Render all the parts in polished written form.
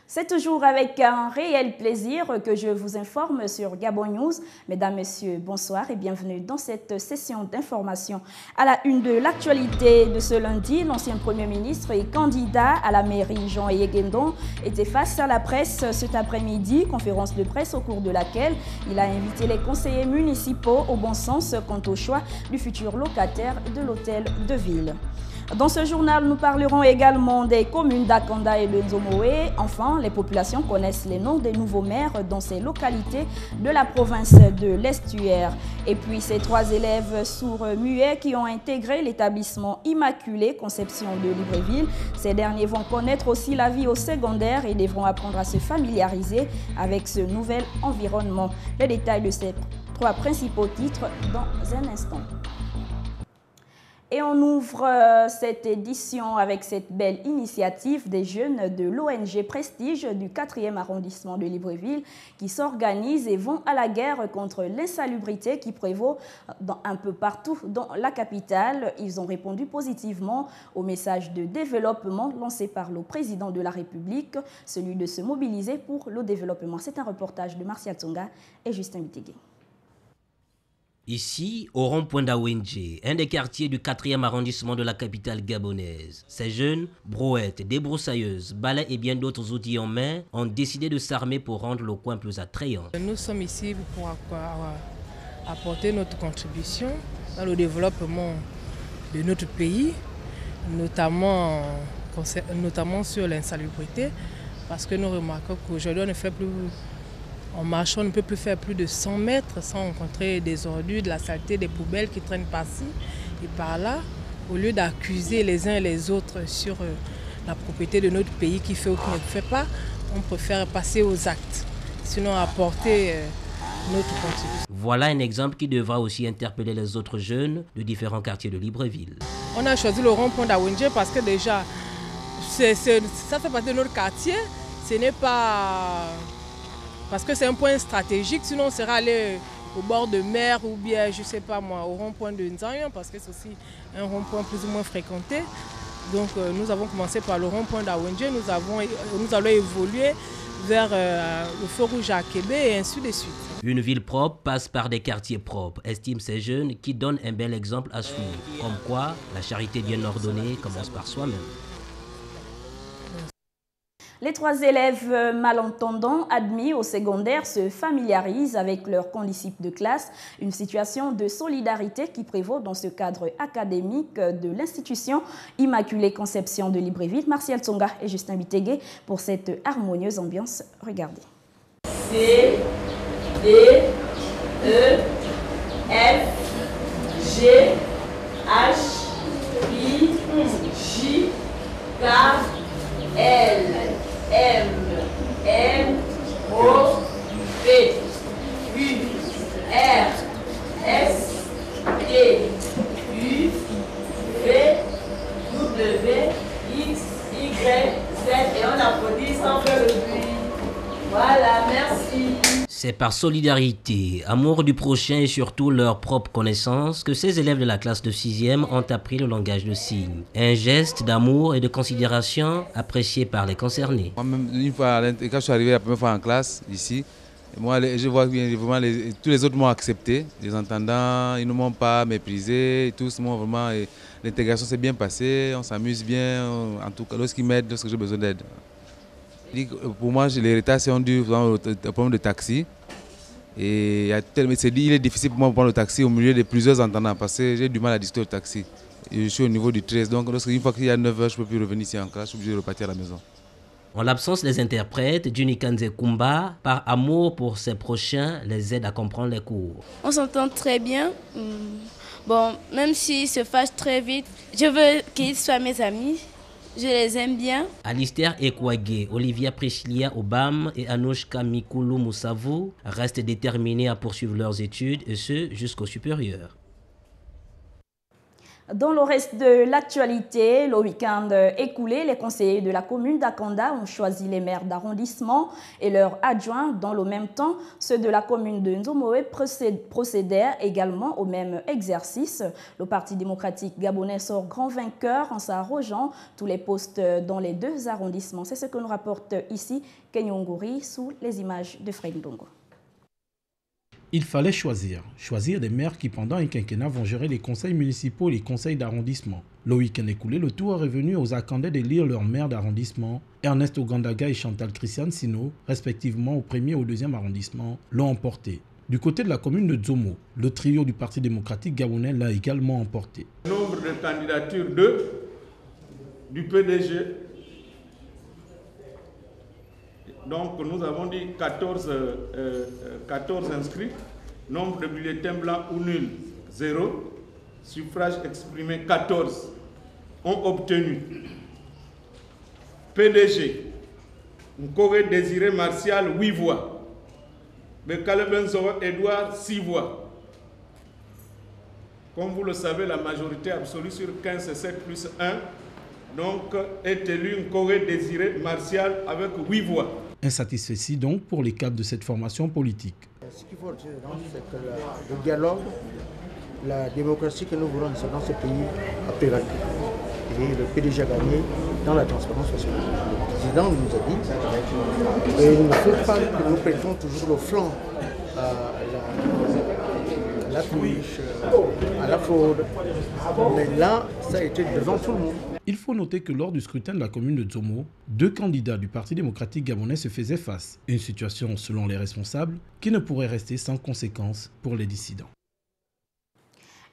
C'est toujours avec un réel plaisir que je vous informe sur Gabon News. Mesdames, Messieurs, bonsoir et bienvenue dans cette session d'information. À la une de l'actualité de ce lundi, l'ancien Premier ministre et candidat à la mairie Jean Yegendon était face à la presse cet après-midi, conférence de presse au cours de laquelle il a invité les conseillers municipaux au bon sens quant au choix du futur locataire de l'hôtel de ville. Dans ce journal, nous parlerons également des communes d'Akanda et de Nzomoé. Enfin, les populations connaissent les noms des nouveaux maires dans ces localités de la province de l'Estuaire. Et puis, ces 3 élèves sourds-muets qui ont intégré l'établissement Immaculée Conception de Libreville. Ces derniers vont connaître aussi la vie au secondaire et devront apprendre à se familiariser avec ce nouvel environnement. Les détails de ces 3 principaux titres dans un instant. Et on ouvre cette édition avec cette belle initiative des jeunes de l'ONG Prestige du 4e arrondissement de Libreville qui s'organisent et vont à la guerre contre l'insalubrité qui prévaut un peu partout dans la capitale. Ils ont répondu positivement au message de développement lancé par le président de la République, celui de se mobiliser pour le développement. C'est un reportage de Martial Tsonga et Justin Bitégué. Ici, au rond-point d'Awenje, un des quartiers du 4e arrondissement de la capitale gabonaise. Ces jeunes, brouettes, débroussailleuses, balais et bien d'autres outils en main, ont décidé de s'armer pour rendre le coin plus attrayant. Nous sommes ici pour apporter notre contribution dans le développement de notre pays, notamment sur l'insalubrité, parce que nous remarquons qu'aujourd'hui, en marchant, on ne peut plus faire plus de 100 mètres sans rencontrer des ordures, de la saleté, des poubelles qui traînent par-ci et par-là. Au lieu d'accuser les uns et les autres sur la propriété de notre pays qui fait ou qui ne fait pas, on préfère passer aux actes, sinon apporter notre contribution. Voilà un exemple qui devra aussi interpeller les autres jeunes de différents quartiers de Libreville. On a choisi le rond-point d'Awenje parce que déjà, ça fait partie de notre quartier. Ce n'est pas... Parce que c'est un point stratégique, sinon on serait allé au bord de mer ou bien, je ne sais pas moi, au rond-point de Nzanyan, parce que c'est aussi un rond-point plus ou moins fréquenté. Donc nous avons commencé par le rond-point d'Awenje, nous allons évoluer vers le feu rouge à Kébé et ainsi de suite. Une ville propre passe par des quartiers propres, estiment ces jeunes qui donnent un bel exemple à suivre. Comme quoi, la charité bien ordonnée commence par soi-même. Les 3 élèves malentendants admis au secondaire se familiarisent avec leurs condisciples de classe, une situation de solidarité qui prévaut dans ce cadre académique de l'institution Immaculée Conception de Libreville. Martial Tsonga et Justin Bitégué pour cette harmonieuse ambiance. Regardez. C, D, E, F, G, H, I, J, K, L, M, N, O, P, U, R, S, T, U, V, W, X, Y, Z et on applaudit sans faire le bruit. Voilà, merci. C'est par solidarité, amour du prochain et surtout leur propre connaissance que ces élèves de la classe de 6e ont appris le langage de signes. Un geste d'amour et de considération apprécié par les concernés. Moi-même, une fois, quand je suis arrivé la première fois en classe, ici, moi, je vois bien vraiment tous les autres m'ont accepté. Les entendants, ils ne m'ont pas méprisé. Tous m'ont vraiment... L'intégration s'est bien passée, on s'amuse bien, en tout cas, lorsqu'ils m'aident, lorsque j'ai besoin d'aide. Pour moi, l'héritage, c'est dû au problème de taxi. Et il est difficile pour moi de prendre le taxi au milieu de plusieurs entendants parce que j'ai du mal à discuter au taxi. Et je suis au niveau du 13, donc une fois qu'il y a 9 heures, je ne peux plus revenir ici en classe, je suis obligé de repartir à la maison. En l'absence des interprètes, Junikanze Kumba, par amour pour ses prochains, les aide à comprendre les cours. On s'entend très bien. Bon, même s'ils se fâchent très vite, je veux qu'ils soient mes amis. Je les aime bien. Alistair Ekwage, Olivia Priscilia Obam et Anouchka Mikulu Moussavu restent déterminés à poursuivre leurs études et ce jusqu'au supérieur. Dans le reste de l'actualité, le week-end écoulé, les conseillers de la commune d'Akanda ont choisi les maires d'arrondissement et leurs adjoints. Dans le même temps, ceux de la commune de Nzomoé procédèrent également au même exercice. Le Parti démocratique gabonais sort grand vainqueur en s'arrogeant tous les postes dans les deux arrondissements. C'est ce que nous rapporte ici Kenyonguri sous les images de Fred Ndongo. Il fallait choisir des maires qui pendant un quinquennat vont gérer les conseils municipaux et les conseils d'arrondissement. Le week-end écoulé, le tour est revenu aux Akandais d'élire leurs maires d'arrondissement. Ernest Ogandaga et Chantal Christiane Sino, respectivement au 1er et au 2e arrondissement, l'ont emporté. Du côté de la commune de Dzomo, le trio du Parti démocratique gabonais l'a également emporté. Nombre de candidatures du PDG. Donc nous avons dit 14 inscrits, nombre de bulletins blancs ou nuls 0, suffrage exprimé 14 ont obtenu. PDG, Nkore Désiré Martial 8 voix, Bekale Benzoa Edouard 6 voix. Comme vous le savez, la majorité absolue sur 15 c'est 7 plus 1, donc est élu Nkore Désiré Martial avec 8 voix. Insatisfait donc pour les cadres de cette formation politique. Ce qu'il faut dire, c'est que le dialogue, la démocratie que nous voulons dans ce pays a prévalu. Et le PDG a gagné dans la transparence sociale. Le président nous a dit qu'il ne faut pas que nous prêtons toujours le flanc à la triche, à la fraude. Mais là, ça a été devant tout le monde. Il faut noter que lors du scrutin de la commune de Dzomo, 2 candidats du Parti démocratique gabonais se faisaient face. Une situation, selon les responsables, qui ne pourrait rester sans conséquences pour les dissidents.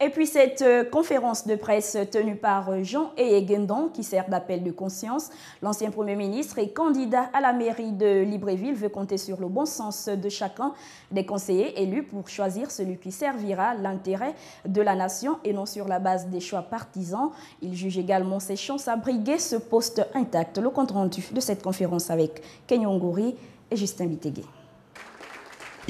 Et puis cette conférence de presse tenue par Jean Eyegendon, qui sert d'appel de conscience, l'ancien Premier ministre et candidat à la mairie de Libreville veut compter sur le bon sens de chacun des conseillers élus pour choisir celui qui servira l'intérêt de la nation et non sur la base des choix partisans. Il juge également ses chances à briguer ce poste intact. Le compte rendu de cette conférence avec Kenyonguri et Justin Bitégué.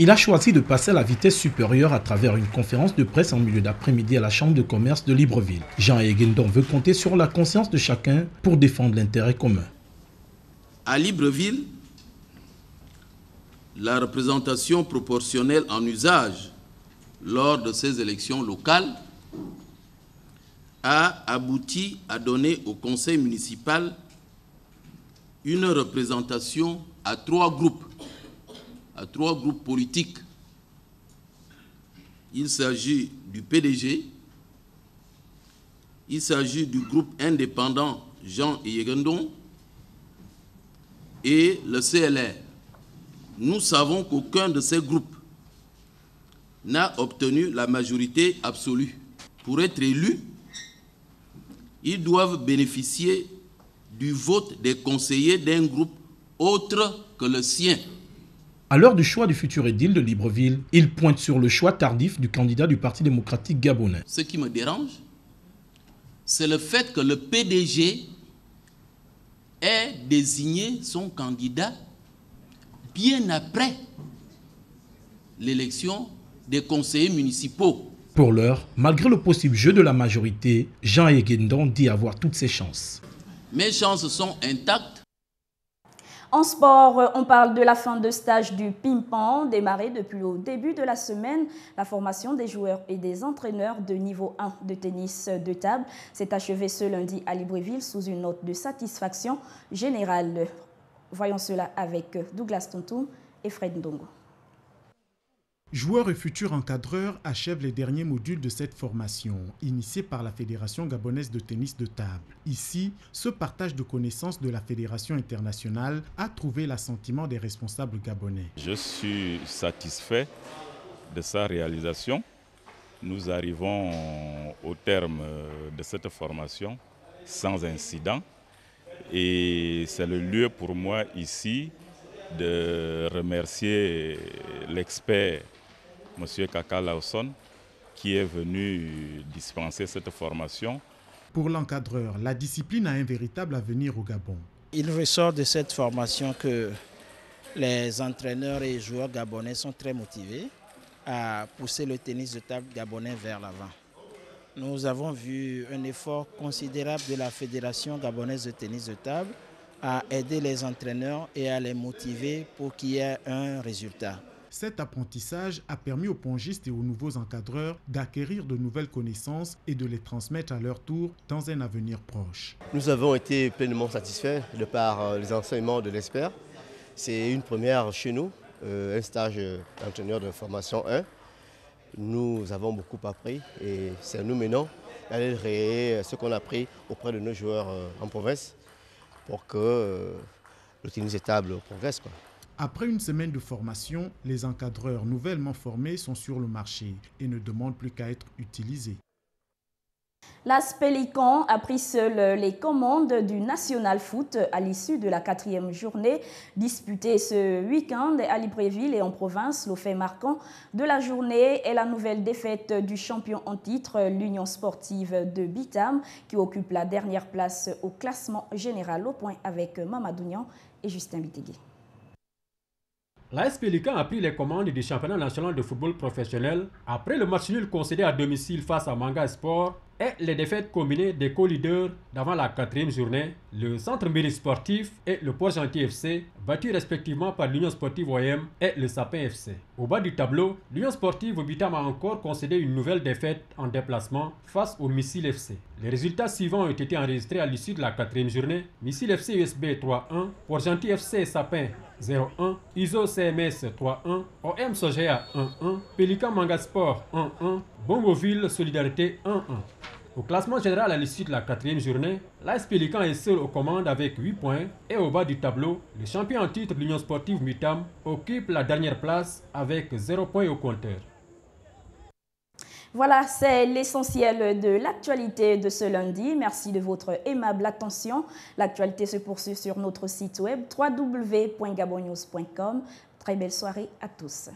Il a choisi de passer à la vitesse supérieure à travers une conférence de presse en milieu d'après-midi à la Chambre de commerce de Libreville. Jean Eyegendon veut compter sur la conscience de chacun pour défendre l'intérêt commun. À Libreville, la représentation proportionnelle en usage lors de ces élections locales a abouti à donner au conseil municipal une représentation à 3 groupes politiques. Il s'agit du PDG, il s'agit du groupe indépendant Jean Eyegendon et le CLR. Nous savons qu'aucun de ces groupes n'a obtenu la majorité absolue. Pour être élus, ils doivent bénéficier du vote des conseillers d'un groupe autre que le sien. À l'heure du choix du futur édile de Libreville, il pointe sur le choix tardif du candidat du Parti démocratique gabonais. Ce qui me dérange, c'est le fait que le PDG ait désigné son candidat bien après l'élection des conseillers municipaux. Pour l'heure, malgré le possible jeu de la majorité, Jean Eyegendon dit avoir toutes ses chances. Mes chances sont intactes. En sport, on parle de la fin de stage du ping-pong, démarré depuis le début de la semaine. La formation des joueurs et des entraîneurs de niveau 1 de tennis de table s'est achevée ce lundi à Libreville sous une note de satisfaction générale. Voyons cela avec Douglas Tontoum et Fred Ndongo. Joueurs et futurs encadreurs achèvent les derniers modules de cette formation, initiée par la Fédération gabonaise de tennis de table. Ici, ce partage de connaissances de la Fédération internationale a trouvé l'assentiment des responsables gabonais. Je suis satisfait de sa réalisation. Nous arrivons au terme de cette formation sans incident. Et c'est le lieu pour moi ici de remercier l'expert M. Kaka Lawson qui est venu dispenser cette formation. Pour l'encadreur, la discipline a un véritable avenir au Gabon. Il ressort de cette formation que les entraîneurs et joueurs gabonais sont très motivés à pousser le tennis de table gabonais vers l'avant. nous avons vu un effort considérable de la Fédération gabonaise de tennis de table à aider les entraîneurs et à les motiver pour qu'il y ait un résultat. Cet apprentissage a permis aux pongistes et aux nouveaux encadreurs d'acquérir de nouvelles connaissances et de les transmettre à leur tour dans un avenir proche. Nous avons été pleinement satisfaits de par les enseignements de l'expert. C'est une première chez nous, un stage d'entraîneur de formation 1. Nous avons beaucoup appris et c'est à nous maintenant d'aller réer ce qu'on a appris auprès de nos joueurs en province pour que le tennis de table progresse. Après une semaine de formation, les encadreurs nouvellement formés sont sur le marché et ne demandent plus qu'à être utilisés. L'AS Pélican a pris seul les commandes du National Foot à l'issue de la 4e journée disputée ce week-end à Libreville et en province. Le fait marquant de la journée est la nouvelle défaite du champion en titre, l'Union sportive de Bitam, qui occupe la dernière place au classement général au point avec Mamadou Niang et Justin Bitégué. L'AS Pélican a pris les commandes du championnat national de football professionnel après le match nul concédé à domicile face à Manga Sport et les défaites combinées des co-leaders d'avant la 4e journée, le Centre Mérite Sportif et le Port-Gentil FC, battus respectivement par l'Union Sportive OM et le Sapin FC. Au bas du tableau, l'Union Sportive Bitam a encore concédé une nouvelle défaite en déplacement face au Missile FC. Les résultats suivants ont été enregistrés à l'issue de la 4e journée. Missile FC USB 3-1, Port-Gentil FC Sapin 0-1, ISO CMS 3-1, OM Sogea 1-1, Pélican Manga Sport 1-1, Bongoville Solidarité 1-1. Au classement général à l'issue de la 4e journée, l'AS Pélican est seul aux commandes avec 8 points et au bas du tableau, le champion en titre de l'Union Sportive Bitam occupe la dernière place avec 0 points au compteur. Voilà, c'est l'essentiel de l'actualité de ce lundi. Merci de votre aimable attention. L'actualité se poursuit sur notre site web www.gabonnews.com. Très belle soirée à tous.